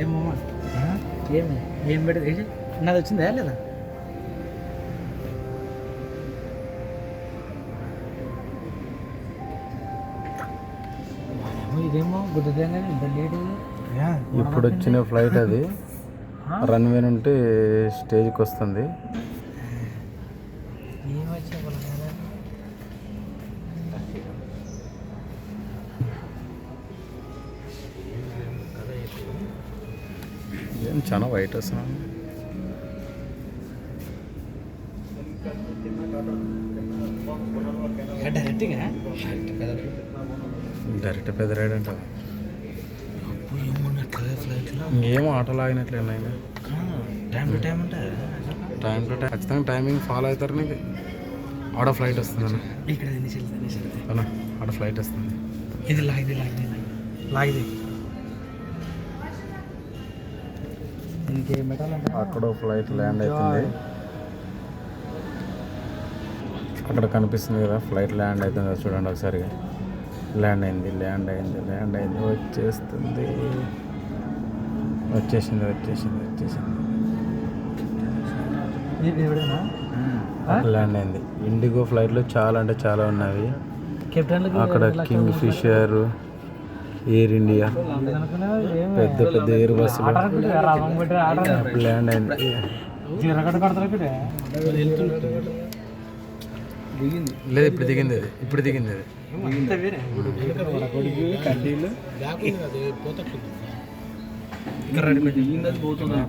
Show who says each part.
Speaker 1: ఏమమ్మా ఏం పెడదు నాది వచ్చిందా లేదా ఇదేమో గుడ్డదేగా ఇంత లేటు
Speaker 2: ఇప్పుడు వచ్చిన ఫ్లైట్ అది రన్వే నుండి స్టేజ్కి వస్తుంది. ఏం చాలా వైట్ వస్తున్నాను. డైరెక్ట్ పెదరాడంట. ఇంకేమో ఆటో లాగినట్లే
Speaker 1: టైం టు టైం అంటే
Speaker 2: టైం టు టైం ఖచ్చితంగా టైమింగ్ ఫాలో అవుతారు. నీకు ఆడ ఫ్లైట్ వస్తుంది
Speaker 1: ఇక్కడ
Speaker 2: అన్న, ఆడ ఫ్లైట్ వస్తుంది.
Speaker 1: ఇది లాగిది ఇంకేం పెట్టాలంటే
Speaker 2: అక్కడ ఫ్లైట్ ల్యాండ్ అవుతుంది. అక్కడ కనిపిస్తుంది కదా ఫ్లైట్ ల్యాండ్ అవుతుంది. చూడండి ఒకసారి. ల్యాండ్ అయింది వచ్చేసింది. ల్యాండ్ అయింది. ఇండిగో ఫ్లైట్లు చాలా అంటే చాలా ఉన్నవి. అక్కడ కింగ్ ఫిషర్, ఎయిర్ ఇండియా, పెద్ద ఎయిర్ బస్సులు ల్యాండ్ అయింది. లేదు ఇప్పుడు దిగింది అది.